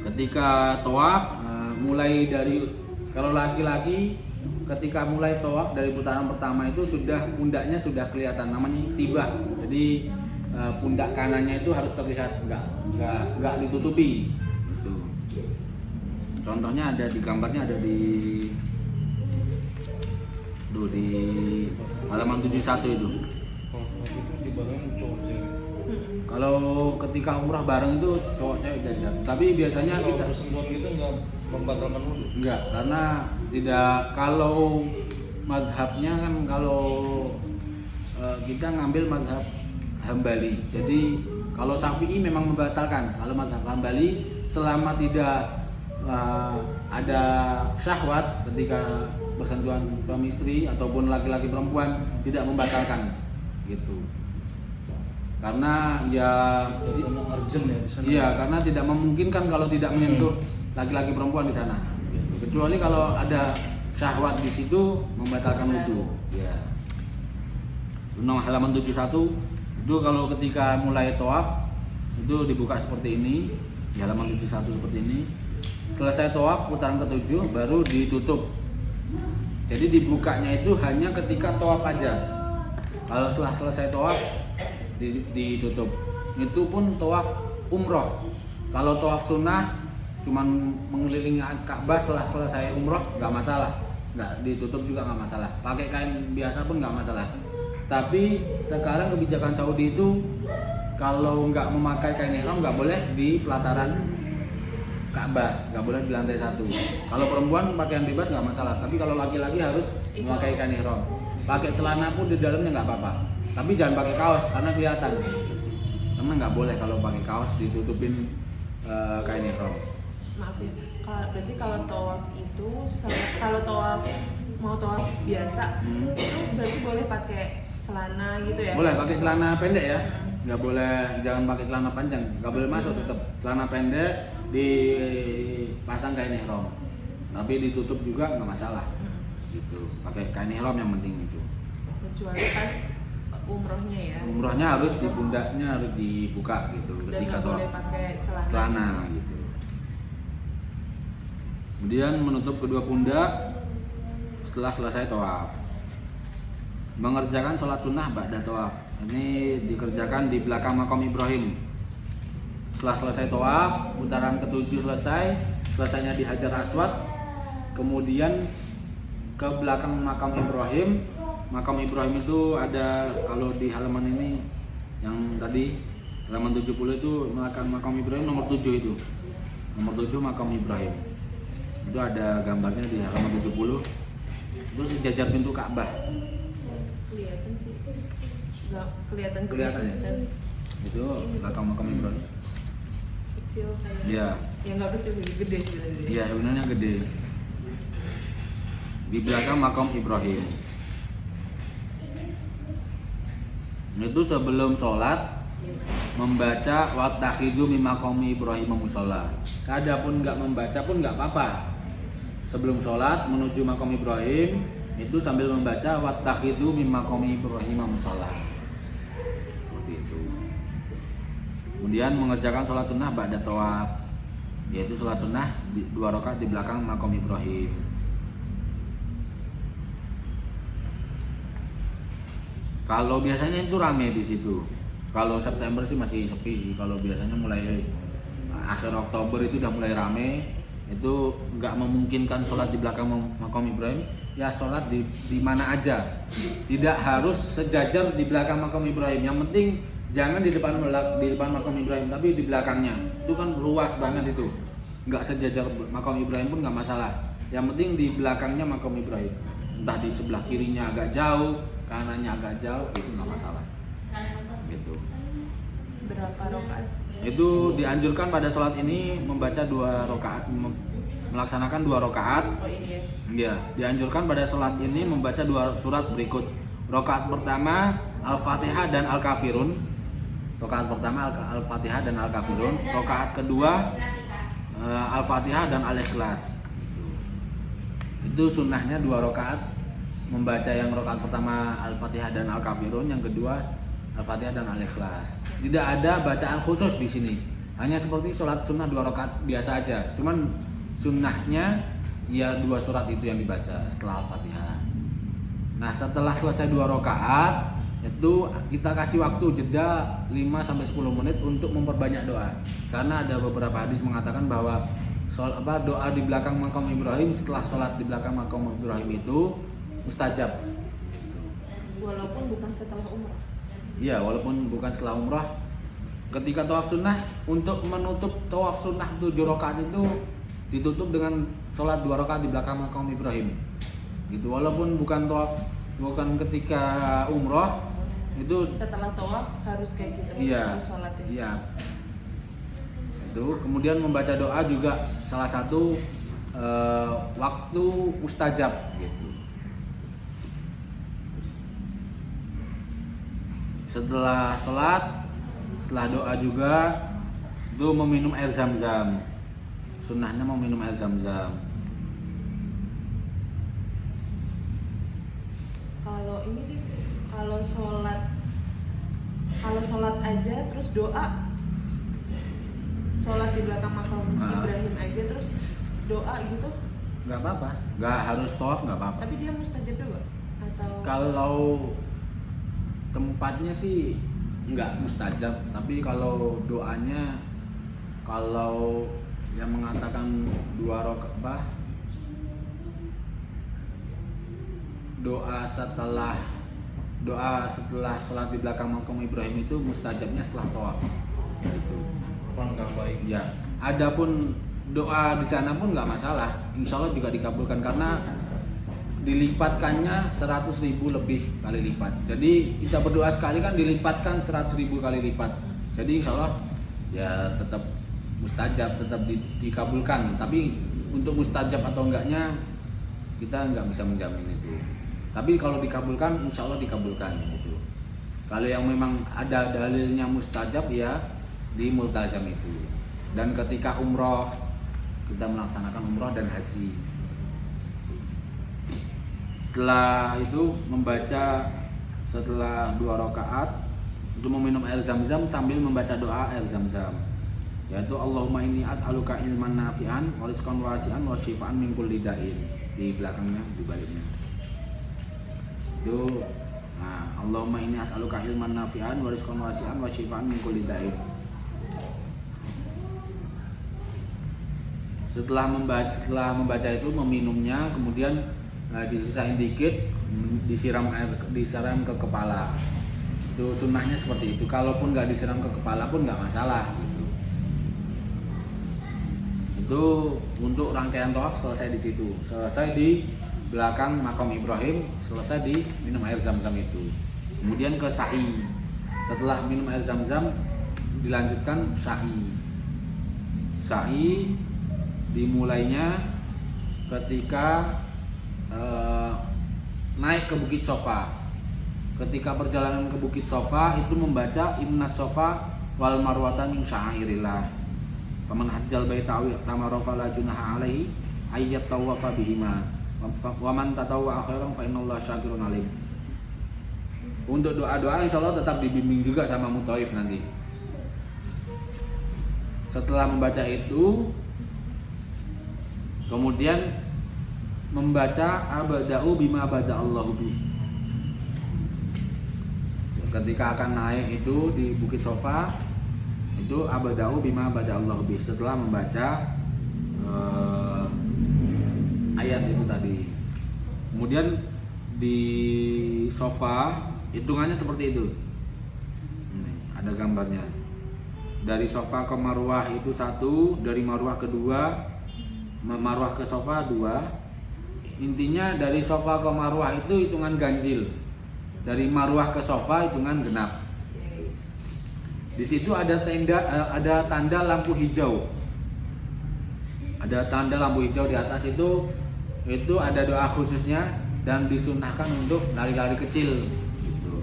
Ketika tawaf mulai dari, kalau laki-laki ketika mulai tawaf dari putaran pertama itu sudah pundaknya sudah kelihatan, namanya itibah. Jadi pundak kanannya itu harus terlihat, nggak ditutupi. Gitu. Contohnya ada di gambarnya, ada di halaman 71 itu. Itu dibarengin cowok cewek. Kalau ketika umrah bareng itu cowok cewek jadi satu. Tapi biasanya Kalau kita bersentuhan gitu nggak membatalkan wudhu? enggak, karena tidak, kalau madhabnya kan kalau kita ngambil madhab Hambali. Jadi kalau Syafi'i memang membatalkan. Kalau madhab Hambali selama tidak ada syahwat ketika bersentuhan suami istri ataupun laki-laki perempuan, tidak membatalkan gitu. Karena ya Karena urgent ya di sana. iya, karena tidak memungkinkan kalau tidak menyentuh laki-laki perempuan di sana gitu. Kecuali kalau ada syahwat di situ membatalkan wudu. Ya. Halaman 71 itu kalau ketika mulai tawaf itu dibuka seperti ini. Di halaman 71 seperti ini. Selesai tawaf putaran ke-7 baru ditutup. Jadi dibukanya itu hanya ketika tawaf aja. Kalau setelah selesai tawaf ditutup. Itu pun tawaf umroh. Kalau tawaf sunnah cuman mengelilingi Ka'bah setelah selesai umroh nggak masalah, nggak ditutup juga nggak masalah. Pakai kain biasa pun nggak masalah. Tapi sekarang kebijakan Saudi itu kalau nggak memakai kain ihram nggak boleh di pelataran Ka'bah, nggak boleh di lantai 1. Kalau perempuan pakaian bebas nggak masalah, tapi kalau laki-laki harus memakai kain ihram. Pakai celana pun di dalamnya nggak apa-apa, tapi jangan pakai kaos karena kelihatan. Karena nggak boleh kalau pakai kaos ditutupin kain ihram. Maaf ya, berarti kalau tawaf itu, kalau mau tawaf biasa, itu berarti boleh pakai celana gitu ya? Boleh pakai celana pendek ya, nggak boleh, jangan pakai celana panjang, nggak boleh masuk, tetap celana pendek dipasang kain ihram, tapi ditutup juga nggak masalah. Gitu, pakai kain ihram yang penting itu. Kecuali pas umrohnya ya. Umrohnya harus di pundaknya harus dibuka gitu Dan ketika nggak tawaf. boleh pakai celana. Celana gitu. Kemudian menutup kedua pundak setelah selesai tawaf. Mengerjakan sholat sunnah ba'da tawaf. Ini dikerjakan di belakang makam Ibrahim. Setelah selesai tawaf, putaran ke-7 selesainya di Hajar Aswad. Kemudian ke belakang makam Ibrahim. Makam Ibrahim itu ada, kalau di halaman ini yang tadi halaman 70 itu makam Ibrahim nomor 7 itu. Nomor 7 makam Ibrahim. Itu ada gambarnya di halaman 70. Itu sejajar pintu Ka'bah. kelihatan sih, nggak kelihatan Kelihatan ya? kan. Itu belakang makam Ibrahim. Kecil kayak Iya. ya nggak kecil sih, gede sebenarnya. Iya, sebenarnya gede. Di belakang makam Ibrahim. Itu sebelum sholat membaca wattakhidhu min maqami Ibrahim musholla. Adapun nggak membaca pun nggak apa-apa. Sebelum sholat menuju makam Ibrahim itu sambil membaca wattakhidhu min maqami Ibrahim musholla. Seperti itu. Kemudian mengerjakan sholat sunnah ba'da tawaf, yaitu sholat sunnah 2 rakaat di belakang makam Ibrahim. Kalau biasanya itu rame di situ. Kalau September sih masih sepi. Kalau biasanya mulai akhir Oktober itu udah mulai rame. Itu nggak memungkinkan sholat di belakang makam Ibrahim. Ya sholat di mana aja. Tidak harus sejajar di belakang makam Ibrahim. Yang penting jangan di depan makam Ibrahim, tapi di belakangnya. Itu kan luas banget itu. Nggak sejajar makam Ibrahim pun nggak masalah. Yang penting di belakangnya makam Ibrahim. Entah di sebelah kirinya agak jauh, kanannya agak jauh, itu nggak masalah. Gitu. Berapa rakaat? Itu dianjurkan pada sholat ini membaca 2 rakaat, melaksanakan 2 rakaat. Oh ini ya. Iya, dianjurkan pada sholat ini membaca 2 surat berikut. Rakaat pertama Al-Fatihah dan Al-Kafirun. Rakaat pertama Al-Fatihah dan Al-Kafirun. Rakaat kedua Al-Fatihah dan Al-Ikhlas. Itu sunnahnya 2 rakaat. Membaca yang rakaat pertama Al-Fatihah dan Al-Kafirun, yang kedua Al-Fatihah dan Al-Ikhlas. Tidak ada bacaan khusus di sini. Hanya seperti sholat sunnah 2 rakaat biasa aja. Cuman sunnahnya ya 2 surat itu yang dibaca setelah Al-Fatihah. Nah, setelah selesai 2 rakaat itu kita kasih waktu jeda 5-10 menit untuk memperbanyak doa. Karena ada beberapa hadis mengatakan bahwa doa di belakang makam Ibrahim setelah sholat di belakang makam Ibrahim itu mustajab. Walaupun bukan setelah umrah. Iya, walaupun bukan setelah umrah. Ketika tawaf sunnah, untuk menutup tawaf sunnah 7 rakaat itu ditutup dengan sholat 2 rakaat di belakang makam Ibrahim. Gitu, walaupun bukan tawaf, bukan ketika umrah, itu Setelah tawaf harus kayak gitu. iya, Harus sholat ya. iya. Itu kemudian membaca doa juga salah satu waktu mustajab gitu. Setelah sholat, setelah doa juga itu meminum air zam-zam. Sunnahnya mau minum air zam-zam. Kalau ini nih, kalau sholat aja terus doa, sholat di belakang makam Ibrahim aja terus doa gitu, Nggak apa-apa, nggak harus tawaf, nggak apa-apa. tapi dia mustajab juga atau Kalau tempatnya sih nggak mustajab, tapi kalau doanya, kalau yang mengatakan 2 rakaat doa setelah sholat di belakang makam Ibrahim itu mustajabnya setelah tawaf gitu. Kurang nggak baik. Ya, adapun doa di sana pun nggak masalah, insya Allah juga dikabulkan karena dilipatkannya 100.000 lebih kali lipat. Jadi kita berdoa sekali kan dilipatkan 100.000 kali lipat. Jadi insya Allah ya tetap mustajab, tetap dikabulkan. Tapi untuk mustajab atau enggaknya kita nggak bisa menjamin itu. Tapi kalau dikabulkan, insya Allah dikabulkan gitu. Kalau yang memang ada dalilnya mustajab ya di multazam itu. Dan ketika umroh kita melaksanakan umroh dan haji. Setelah itu membaca setelah 2 rakaat itu meminum air zam-zam sambil membaca doa air zam-zam, yaitu Allahumma inni as'aluka ilman nafi'an wa rizqan wasi'an wa shifaan min kulli da'in. Di belakangnya, di baliknya itu Allahumma inni as'aluka ilman nafi'an wa rizqan wasi'an wa shifaan min kulli da'in. Setelah membaca itu meminumnya, kemudian disisain dikit, disiram ke kepala. Itu sunnahnya seperti itu. Kalaupun nggak disiram ke kepala pun nggak masalah gitu. Itu untuk rangkaian tawaf selesai di situ. Selesai di belakang makam Ibrahim, selesai di minum air zam-zam itu. Kemudian ke sa'i. Setelah minum air zam-zam dilanjutkan sa'i. Sa'i dimulainya ketika naik ke Bukit Sofa. Ketika perjalanan ke Bukit Sofa itu membaca Innas Sofa wal Marwata min sya'airillah. Faman hajjal baita aw tamara fala junaha alaihi ayyat tawafa bihima. Wa man tatawwa khairan fa innallaha syakirun alim. Untuk doa-doa insyaallah tetap dibimbing juga sama muthaif nanti. Setelah membaca itu kemudian membaca abada'u bima bada'allahu bih. Ketika akan naik itu di Bukit Sofa itu abada'u bima bada'allahu bih, setelah membaca ayat itu tadi. Kemudian di Sofa hitungannya seperti itu. Ini ada gambarnya. Dari Sofa ke Marwah itu 1, dari Marwah ke 2, Marwah ke Sofa 2. Intinya dari Sofa ke Marwah itu hitungan ganjil. Dari Marwah ke Sofa hitungan genap. Di situ ada tanda lampu hijau. Ada tanda lampu hijau di atas itu ada doa khususnya dan disunahkan untuk lari-lari kecil. Gitu.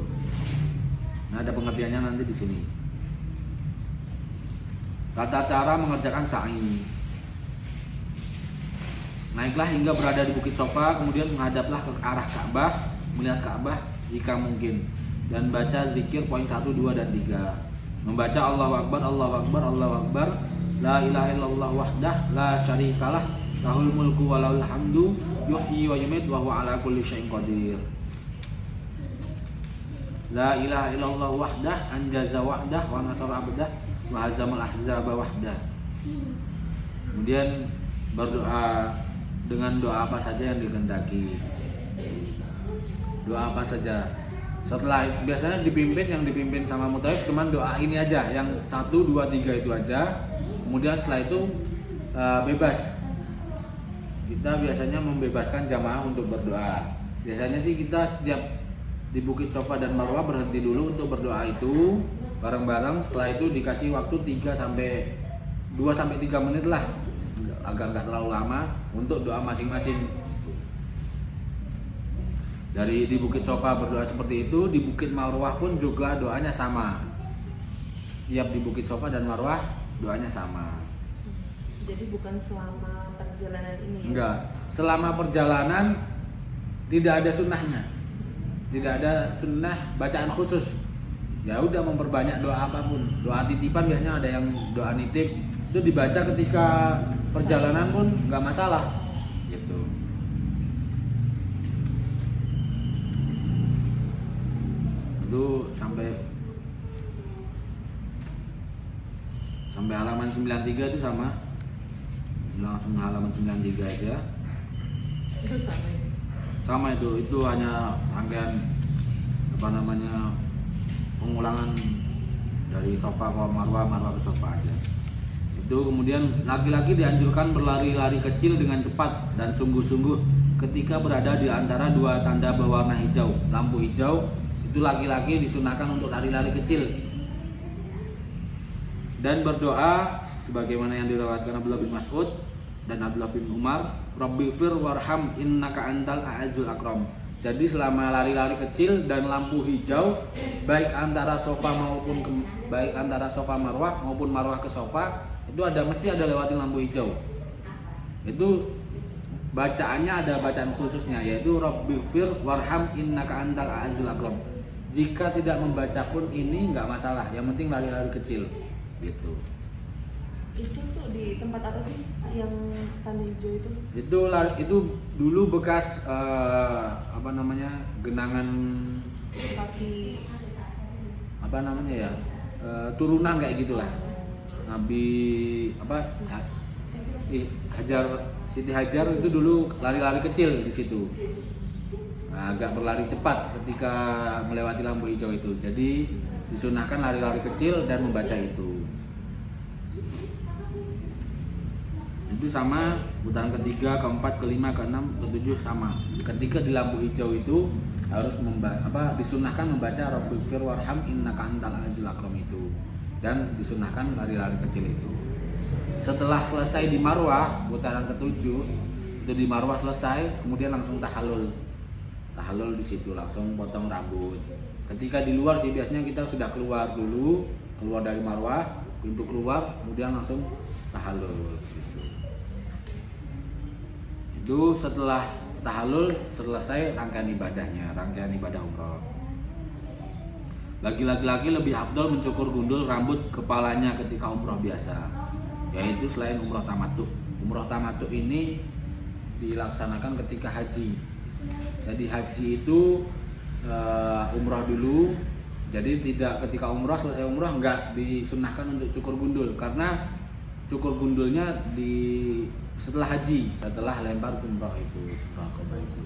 Nah, ada pengertiannya nanti di sini. Tata cara mengerjakan sa'i. Naiklah hingga berada di Bukit Sofa, kemudian menghadaplah ke arah Ka'bah, melihat Ka'bah jika mungkin, dan baca zikir poin 1, 2, dan 3. Membaca Allahu Akbar, Allahu Akbar, Allahu Akbar, la ilaha illallah wahdah, la syarikalah, lahul mulku wa lahul hamdu, yuhyi wa yumiit wa huwa ala kulli syai'in qadir. La ilaha illallah wahdah, anjaza wahdah, wa nasara abdah, wa hazamal ahzaba wahdah. Kemudian berdoa dengan doa apa saja yang dikehendaki. Doa apa saja. Setelah biasanya yang dipimpin sama muthaif cuman doa ini aja, yang 1, 2, 3 itu aja. Kemudian setelah itu bebas. Kita biasanya membebaskan jamaah untuk berdoa. Biasanya sih kita setiap di Bukit Sofa dan Marwah berhenti dulu untuk berdoa itu bareng-bareng. Setelah itu dikasih waktu 2 sampai 3 menit lah, agar nggak terlalu lama untuk doa masing-masing. Dari di Bukit Sofa berdoa seperti itu, di Bukit Marwah pun juga doanya sama. Setiap di Bukit Sofa dan Marwah doanya sama. Jadi bukan selama perjalanan ini ya? Enggak, selama perjalanan tidak ada sunnahnya. Tidak ada sunnah bacaan khusus. Ya udah memperbanyak doa apapun. Doa titipan biasanya ada yang doa nitip, itu dibaca ketika perjalanan pun nggak masalah. Gitu. Itu sampai halaman 93 itu sama. Langsung halaman 93 aja. Itu sama ya? Sama itu hanya rangkaian pengulangan dari Sofa ke Marwah, Marwah ke Sofa aja. Itu kemudian laki-laki dianjurkan berlari-lari kecil dengan cepat dan sungguh-sungguh ketika berada di antara 2 tanda berwarna hijau, lampu hijau. Itu laki-laki disunahkan untuk lari-lari kecil dan berdoa sebagaimana yang diriwayatkan Abdullah bin Mas'ud dan Abdullah bin Umar, Rabbighfir warham innaka antal a'azzul akram. Jadi selama lari-lari kecil dan lampu hijau, baik antara Sofa Marwah maupun Marwah ke Sofa, itu mesti ada lewatin lampu hijau. Itu bacaannya ada bacaan khususnya, yaitu Rabbighfir warham innaka antal a'azzul akram. Jika tidak membaca pun ini nggak masalah, yang penting lari-lari kecil gitu. Itu tuh di tempat apa sih yang tanda hijau itu? Itu dulu bekas genangan Kaki turunan kayak gitulah. Nabi Siti Hajar itu dulu lari-lari kecil di situ. Nah, agak berlari cepat ketika melewati lampu hijau itu. Jadi disunahkan lari-lari kecil dan membaca itu. Itu itu sama, putaran ketiga, keempat, kelima, keenam, ketujuh sama. Ketika di lampu hijau itu harus disunahkan membaca Rabbighfir warham innaka antal azizul akram itu, dan disunahkan lari-lari kecil itu. Setelah selesai di Marwah putaran ketujuh itu, di Marwah selesai, kemudian langsung tahallul di situ, langsung potong rambut. Ketika di luar sih biasanya kita sudah keluar dulu, keluar dari Marwah, pintu keluar, kemudian langsung tahallul gitu. Itu setelah tahallul selesai rangkaian ibadahnya, rangkaian ibadah umroh. Bagi laki-laki lebih afdol mencukur gundul rambut kepalanya ketika umroh biasa, yaitu selain umroh tamattu. Umroh tamattu ini dilaksanakan ketika haji. Jadi haji itu umroh dulu. Jadi tidak ketika umroh, selesai umroh enggak disunahkan untuk cukur gundul, karena cukur gundulnya setelah haji, setelah lempar jumrah itu, Aqabah itu.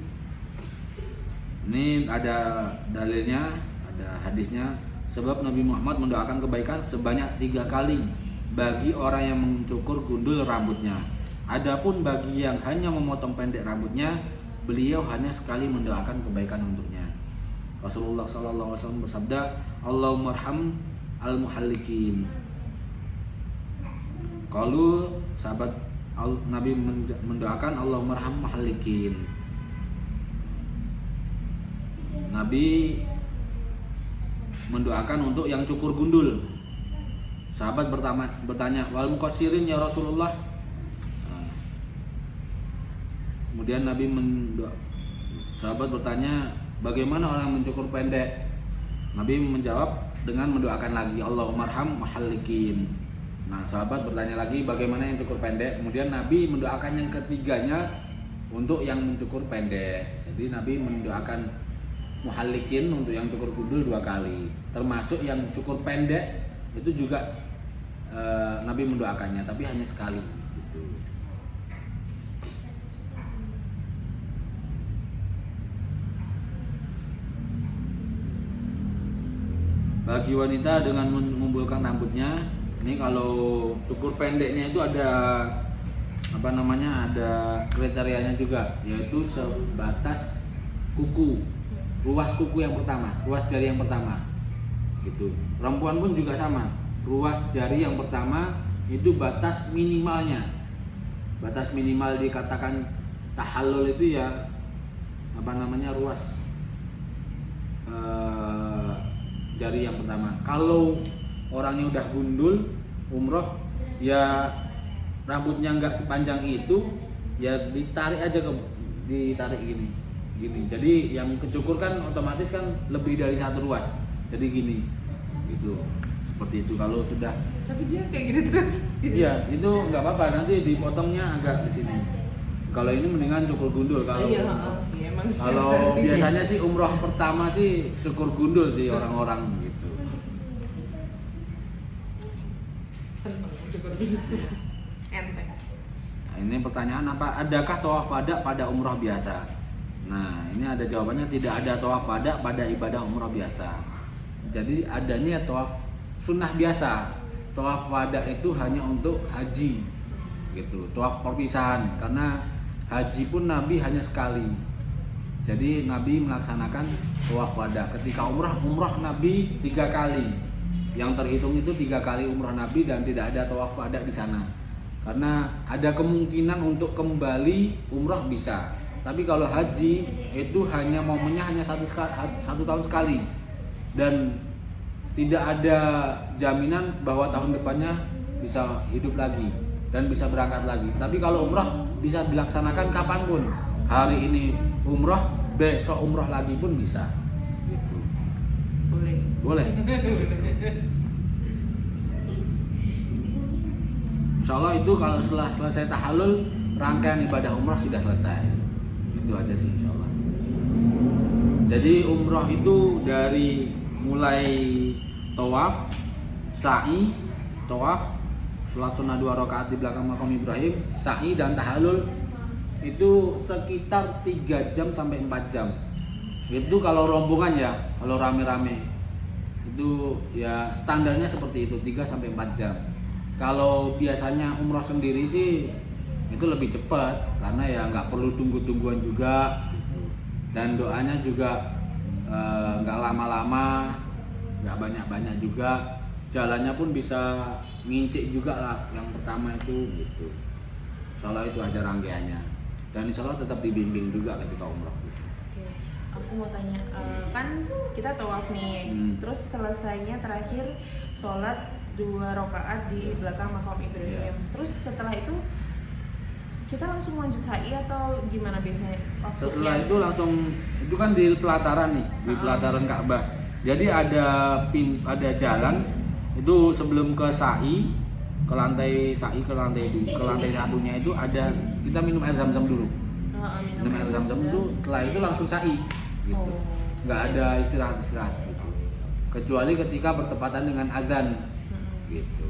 Ini ada dalilnya, ada hadisnya. Sebab Nabi Muhammad mendoakan kebaikan sebanyak 3 kali bagi orang yang mencukur gundul rambutnya. Adapun bagi yang hanya memotong pendek rambutnya, beliau hanya sekali mendoakan kebaikan untuknya. Rasulullah SAW bersabda, Allahummarham al-muhallikin. Kalau sahabat Nabi mendoakan Allahummarham muhallikin. Nabi mendoakan untuk yang cukur gundul. Sahabat bertanya, wal muqassirin ya Rasulullah. Kemudian sahabat bertanya, bagaimana orang yang mencukur pendek? Nabi menjawab dengan mendoakan lagi, Allahummarham muhallikin. Nah, sahabat bertanya lagi, bagaimana yang cukur pendek? Kemudian Nabi mendoakan yang ketiganya untuk yang mencukur pendek. Jadi Nabi mendoakan muhallikin untuk yang cukur gundul 2 kali. Termasuk yang cukur pendek itu juga Nabi mendoakannya, tapi hanya sekali gitu. Bagi wanita dengan mengumpulkan rambutnya, ini kalau cukur pendeknya itu ada ada kriterianya juga, yaitu sebatas kuku, ruas kuku yang pertama, ruas jari yang pertama gitu. Perempuan pun juga sama, ruas jari yang pertama itu batas minimalnya. Batas minimal dikatakan tahallul itu ya ruas jari yang pertama. Kalau orangnya udah gundul umroh, ya rambutnya nggak sepanjang itu, ya ditarik aja ditarik gini. Jadi yang kecukur kan otomatis kan lebih dari 1 ruas. Jadi gini, gitu. Seperti itu kalau sudah. Tapi dia kayak gitu terus. Iya, itu nggak apa-apa. Nanti dipotongnya agak di sini. Kalau ini mendingan cukur gundul. Kalau kalau biasanya sih umroh pertama sih cukur gundul sih orang-orang gitu. Seneng cukur gundul. Enteng. Nah, ini pertanyaan apa? Adakah tawaf wada pada umroh biasa? Nah, ini ada jawabannya, tidak ada tawaf wada pada ibadah umroh biasa. Jadi adanya tawaf sunnah biasa. Tawaf wada itu hanya untuk haji, gitu. Tawaf perpisahan, karena haji pun Nabi hanya sekali. Jadi Nabi melaksanakan tawaf wada. Ketika umrah Nabi 3 kali. Yang terhitung itu 3 kali umrah Nabi dan tidak ada tawaf wada di sana. Karena ada kemungkinan untuk kembali umrah bisa. Tapi kalau haji itu hanya momennya hanya 1 tahun sekali. Dan tidak ada jaminan bahwa tahun depannya bisa hidup lagi dan bisa berangkat lagi. Tapi kalau umrah bisa dilaksanakan kapanpun. Hari ini umrah, besok umrah lagi pun bisa. Gitu. Boleh. Insya Allah itu kalau setelah selesai tahallul, rangkaian ibadah umrah sudah selesai. Itu aja sih insya Allah. Jadi umrah itu dari mulai tawaf, sa'i, tawaf, sholat sunnah 2 rakaat di belakang makam Ibrahim, sa'i dan tahallul itu sekitar 3 jam sampai 4 jam. Itu kalau rombongan ya, kalau rame-rame itu ya standarnya seperti itu 3 sampai 4 jam. Kalau biasanya umroh sendiri sih itu lebih cepat karena ya nggak perlu tunggu-tungguan juga gitu. Dan doanya juga nggak lama-lama, nggak banyak-banyak juga, jalannya pun bisa ngincik juga lah yang pertama itu gitu. Insya Allah itu aja rangkaiannya, dan insya Allah tetap dibimbing juga ketika umroh gitu. Oke, aku mau tanya, kan kita tawaf nih, terus selesainya terakhir sholat 2 rakaat di belakang makam Ibrahim. Iya. Terus setelah itu kita langsung lanjut sa'i atau gimana biasanya? Waktunya? Setelah itu langsung, itu kan di pelataran nih, di pelataran Ka'bah. Jadi ada jalan itu sebelum ke sa'i, ke lantai sa'i, ke lantai satunya itu ada, kita minum air zam-zam dulu. Minum air zam-zam itu, setelah itu langsung sa'i gitu. Oh. Nggak ada istirahat gitu. Kecuali ketika bertepatan dengan azan gitu.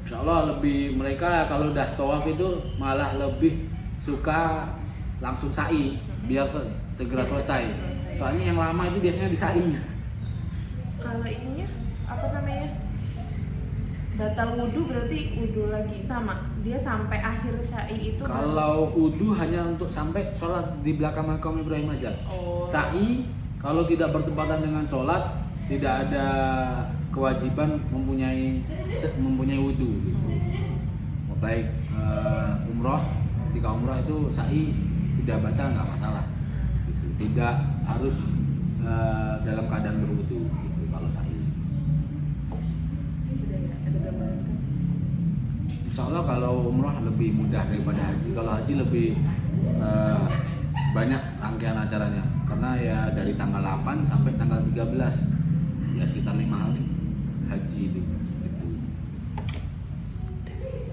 Insya Allah lebih, mereka kalau udah tawaf itu malah lebih suka langsung sa'i biar segera selesai. Soalnya yang lama itu biasanya di sa'inya. Kalau ininya apa namanya? Batal wudhu berarti wudhu lagi sama. Dia sampai akhir sa'i itu. Kalau wudhu hanya untuk sampai sholat di belakang makam Ibrahim aja. Oh. Sa'i kalau tidak bertepatan dengan sholat tidak ada kewajiban mempunyai wudhu gitu. Baik umroh, ketika umroh itu sa'i sudah batal nggak masalah gitu. Tidak harus dalam keadaan berwudhu gitu kalau sa'i. Udah ya, ada gambaran kan? Insya Allah kalau umroh lebih mudah daripada haji. Kalau haji lebih banyak rangkaian acaranya karena ya dari tanggal 8 sampai tanggal 13 ya sekitar 5 hari haji itu.